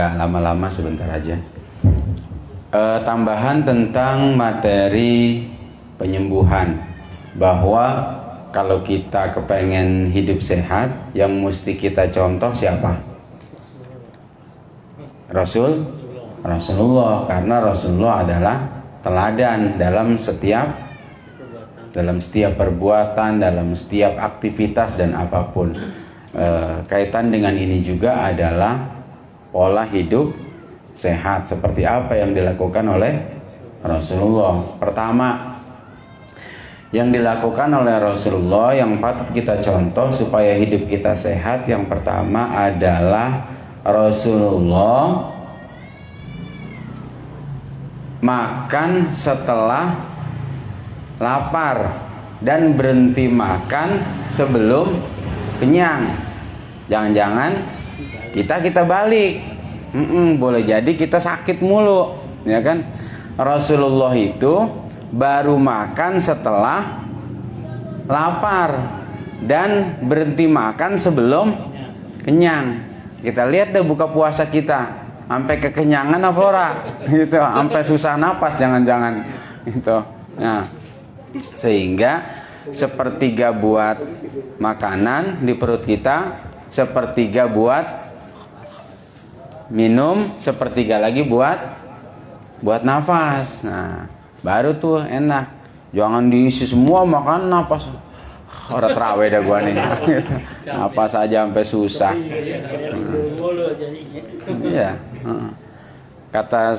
nggak lama-lama, sebentar aja. Tambahan tentang materi penyembuhan, bahwa kalau kita kepengen hidup sehat, yang mesti kita contoh siapa? Rasulullah, karena Rasulullah adalah teladan dalam setiap perbuatan, dalam setiap aktivitas dan apapun. Kaitan dengan ini juga adalah pola hidup sehat, seperti apa yang dilakukan oleh Rasulullah. Pertama, yang dilakukan oleh Rasulullah yang patut kita contoh supaya hidup kita sehat, yang pertama adalah Rasulullah makan setelah lapar dan berhenti makan sebelum kenyang. Jangan-jangan kita balik, boleh jadi kita sakit mulu, ya kan? Rasulullah itu baru makan setelah lapar dan berhenti makan sebelum kenyang. Kita lihat deh buka puasa kita, sampai kekenyangan apa ora? Gitu, sampai susah napas jangan-jangan gitu. Nah, sehingga sepertiga buat makanan di perut kita, sepertiga buat minum, sepertiga lagi buat nafas. Nah, baru tuh enak. Jangan diisi semua makan napas. Orang terawih dah gua nih. Napas aja sampai susah. Iya. Kata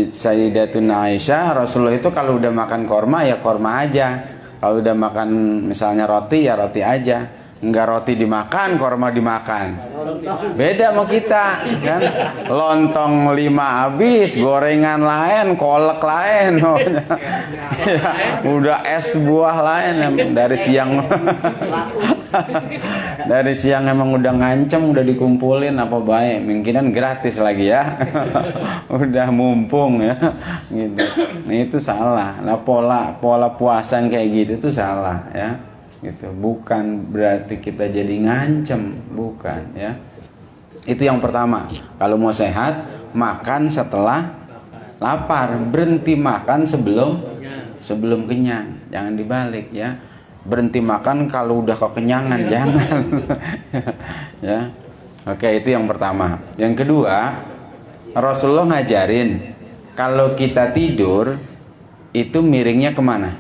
Sayyidatuna Aisyah, Rasulullah itu kalau udah makan korma ya korma aja. Kalau udah makan misalnya roti ya roti aja. Enggak roti dimakan, korma dimakan. Beda sama kita, kan? Lontong 5 habis, gorengan lain, kolak lain. Ya, udah es buah lain dari siang. Dari siang emang udah ngancem, udah dikumpulin apa baik. Mungkinan gratis lagi ya. Udah mumpung ya. Gitu. Nah, itu salah. Nah, pola puasa kayak gitu tuh salah ya. Gitu, bukan berarti kita jadi ngancem, bukan ya. Itu yang pertama. Kalau mau sehat, makan setelah lapar, berhenti makan sebelum kenyang. Jangan dibalik ya. Berhenti makan kalau udah kekenyangan, jangan. Ya. Oke, itu yang pertama. Yang kedua, Rasulullah ngajarin kalau kita tidur itu miringnya kemana?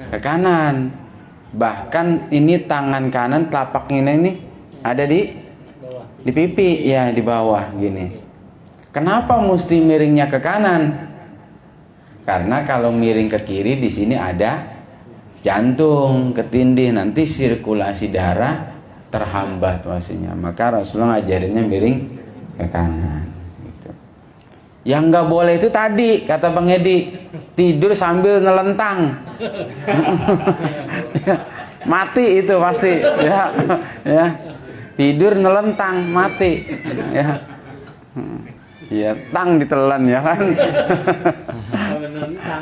Ke kanan. Bahkan ini tangan kanan, telapak ini ada di pipi ya, di bawah gini. Kenapa mesti miringnya ke kanan? Karena kalau miring ke kiri, di sini ada jantung ketindih, nanti sirkulasi darah terhambat pastinya. Maka Rasulullah ngajarinnya miring ke kanan. Gitu. Yang nggak boleh itu tadi kata Bang Edi, tidur sambil ngelentang. Mati itu pasti ya, ya. Tidur ngelentang mati ya. Ya, tang ditelan ya kan.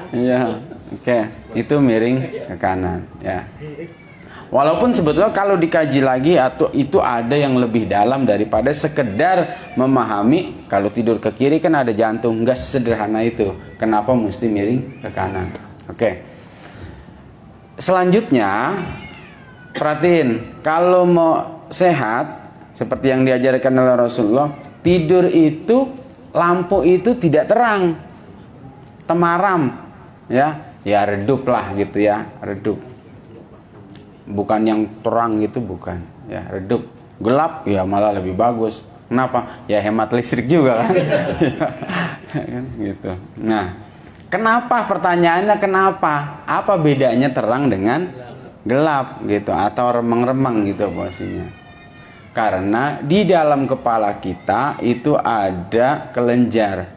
Ya, oke, itu miring ke kanan ya. Walaupun sebetulnya kalau dikaji lagi atau itu ada yang lebih dalam daripada sekedar memahami kalau tidur ke kiri kan ada jantung, enggak sederhana itu. Kenapa mesti miring ke kanan? Oke. Selanjutnya, perhatiin, kalau mau sehat seperti yang diajarkan oleh Rasulullah, tidur itu lampu itu tidak terang, temaram, ya redup lah gitu ya, redup. Bukan yang terang gitu, bukan, ya redup. Gelap ya malah lebih bagus. Kenapa? Ya hemat listrik juga kan, kan gitu. Nah. Kenapa? Pertanyaannya kenapa? Apa bedanya terang dengan gelap gitu atau remang-remang gitu posisinya? Karena di dalam kepala kita itu ada kelenjar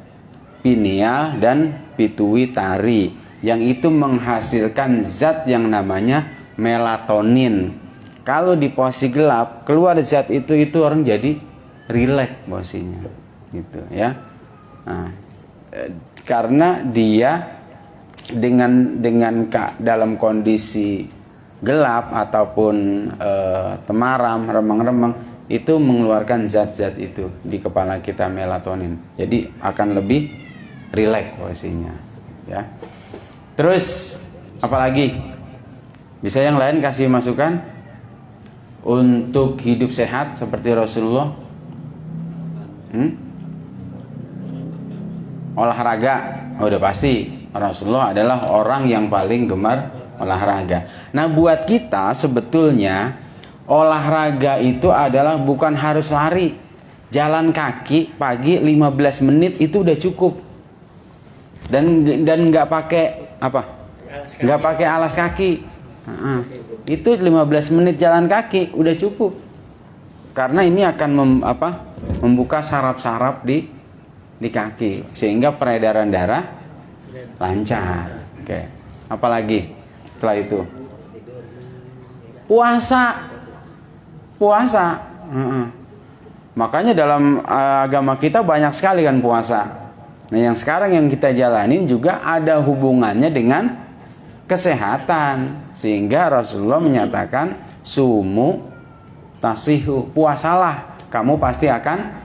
pineal dan pituitari yang itu menghasilkan zat yang namanya melatonin. Kalau di posisi gelap keluar zat itu orang jadi rileks posisinya gitu ya. Nah, karena dia dengan dalam kondisi gelap ataupun temaram, remang-remang, itu mengeluarkan zat-zat itu di kepala kita, melatonin. Jadi akan lebih rileks posisinya, ya. Terus apalagi? Bisa yang lain kasih masukan untuk hidup sehat seperti Rasulullah? Olahraga, udah pasti Rasulullah adalah orang yang paling gemar olahraga. Nah, buat kita sebetulnya olahraga itu adalah bukan harus lari. Jalan kaki pagi 15 menit itu udah cukup. Dan nggak pakai apa? Nggak pakai alas kaki. Itu 15 menit jalan kaki udah cukup. Karena ini akan membuka saraf-saraf di kaki sehingga peredaran darah lancar. Oke. Apalagi setelah itu? Puasa. Makanya dalam agama kita banyak sekali kan puasa. Nah, yang sekarang yang kita jalanin juga ada hubungannya dengan kesehatan, sehingga Rasulullah menyatakan sumu tasihu, puasalah kamu pasti akan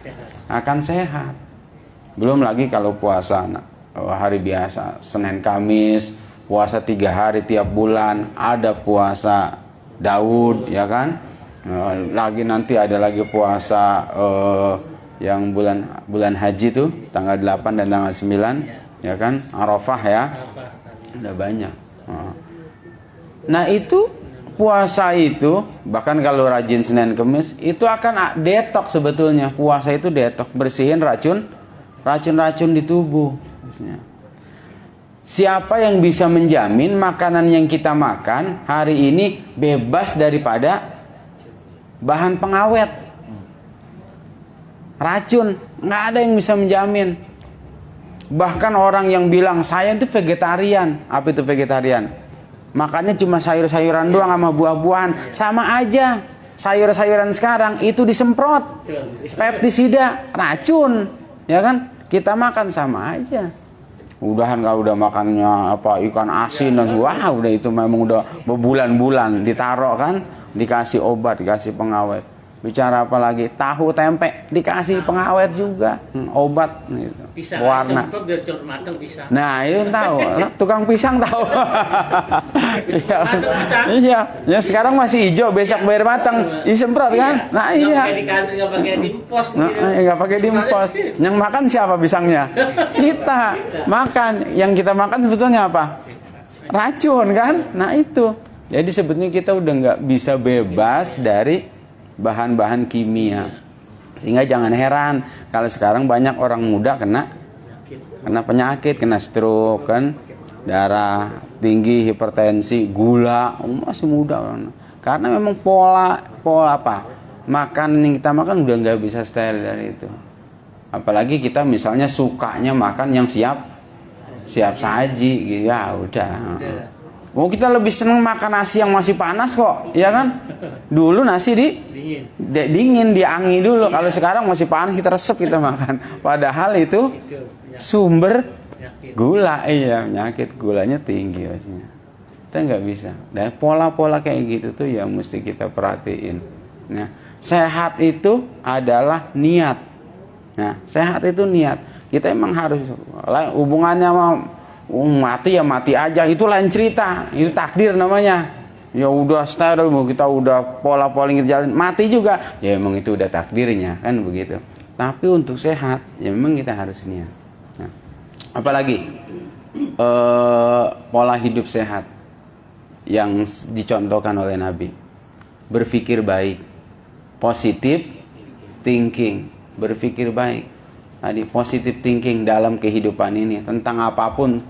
sehat. Belum lagi kalau puasa hari biasa, Senin Kamis, puasa 3 hari tiap bulan, ada puasa Daud, ya kan? Lagi nanti ada lagi puasa yang bulan haji tuh tanggal 8 dan tanggal 9, ya kan? Arafah, ya. Ada banyak. Nah, itu puasa itu bahkan kalau rajin Senin Kamis itu akan detox sebetulnya. Puasa itu detox, bersihin racun-racun di tubuh. Siapa yang bisa menjamin makanan yang kita makan hari ini bebas daripada bahan pengawet, racun? Nggak ada yang bisa menjamin. Bahkan orang yang bilang saya itu vegetarian. Apa itu vegetarian? Makannya cuma sayur-sayuran doang sama buah-buahan. Sama aja. Sayur-sayuran sekarang itu disemprot pestisida, racun, ya kan? Kita makan sama aja. Udahan kalau udah makannya ikan asin dan wah, udah itu memang udah berbulan-bulan ditaruh kan, dikasih obat, dikasih pengawet. Bicara apa lagi? Tahu tempe dikasih pengawet juga, obat gitu. Pisang warna. Nah, itu tahu. Tukang pisang tahu. Iya. Ya sekarang masih hijau, besok biar matang, disemprot kan? Nah, iya. Nggak pakai dimpos. Nggak pakai dimpos. Yang makan siapa pisangnya? Kita makan. Yang kita makan sebetulnya apa? Racun kan? Nah, itu. Jadi sebetulnya kita udah nggak bisa bebas dari bahan-bahan kimia, sehingga jangan heran kalau sekarang banyak orang muda kena penyakit, kena stroke kan, darah tinggi, hipertensi, gula, masih muda orang. Karena memang pola makanan yang kita makan udah nggak bisa steril dari itu. Apalagi kita misalnya sukanya makan yang siap saji, ya udah. Kita lebih seneng makan nasi yang masih panas kok, ya kan? Dulu nasi dingin, diangi dulu. Kalau sekarang masih panas kita resep kita makan. Padahal itu sumber gula, penyakit gulanya tinggi maksudnya. Kita nggak bisa. Dan pola-pola kayak gitu tuh yang mesti kita perhatiin. Nah, sehat itu adalah niat. Nah, sehat itu niat. Kita emang harus hubungannya sama mati ya mati aja, itu lain cerita, itu takdir namanya. Ya udah steril, kita udah pola-pola jalan, mati juga, ya emang itu udah takdirnya kan begitu. Tapi untuk sehat, ya memang kita harus niat. Nah, apalagi pola hidup sehat yang dicontohkan oleh Nabi, berpikir baik, positive thinking, berpikir baik. Tadi positive thinking dalam kehidupan ini tentang apapun,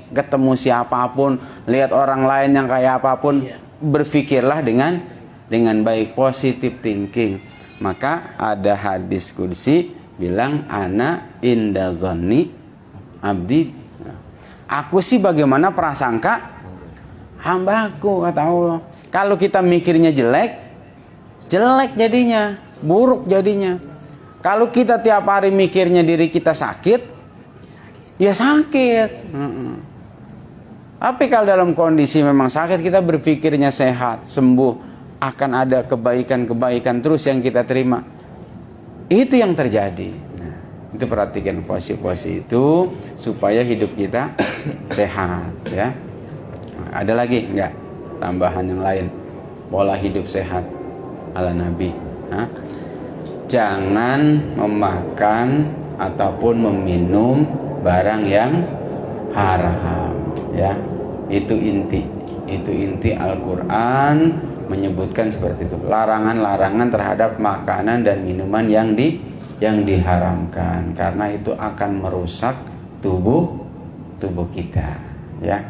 ketemu siapapun, lihat orang lain yang kayak apapun, berpikirlah dengan baik, positive thinking. Maka ada hadis qudsi bilang ana inda dzanni abdi. Aku sih bagaimana prasangka hambaku, kata Allah. Kalau kita mikirnya jelek jadinya, buruk jadinya. Kalau kita tiap hari mikirnya diri kita sakit, ya sakit. Tapi kalau dalam kondisi memang sakit, kita berpikirnya sehat, sembuh, akan ada kebaikan-kebaikan terus yang kita terima. Itu yang terjadi. Nah, itu perhatikan puasa-puasa itu supaya hidup kita sehat ya. Nah, ada lagi enggak tambahan yang lain? Pola hidup sehat ala Nabi. Nah, jangan memakan ataupun meminum barang yang haram ya. Itu inti Al-Qur'an menyebutkan seperti itu. Larangan-larangan terhadap makanan dan minuman yang diharamkan, karena itu akan merusak tubuh kita ya.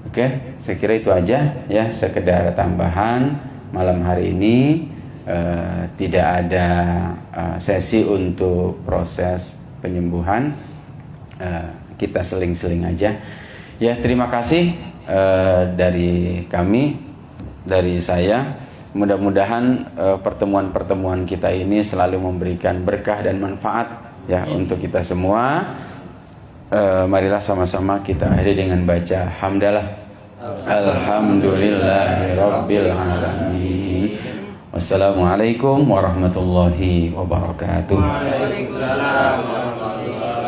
Oke, saya kira itu aja ya, sekedar tambahan malam hari ini. Tidak ada sesi untuk proses penyembuhan, kita seling-seling aja ya. Terima kasih dari kami, dari saya. Mudah-mudahan pertemuan-pertemuan kita ini selalu memberikan berkah dan manfaat ya untuk kita semua. Marilah sama-sama kita akhiri dengan baca hamdalah. Alhamdulillahirabbil alamin. Wassalamualaikum warahmatullahi wabarakatuh. Waalaikumsalam warahmatullahi wabarakatuh.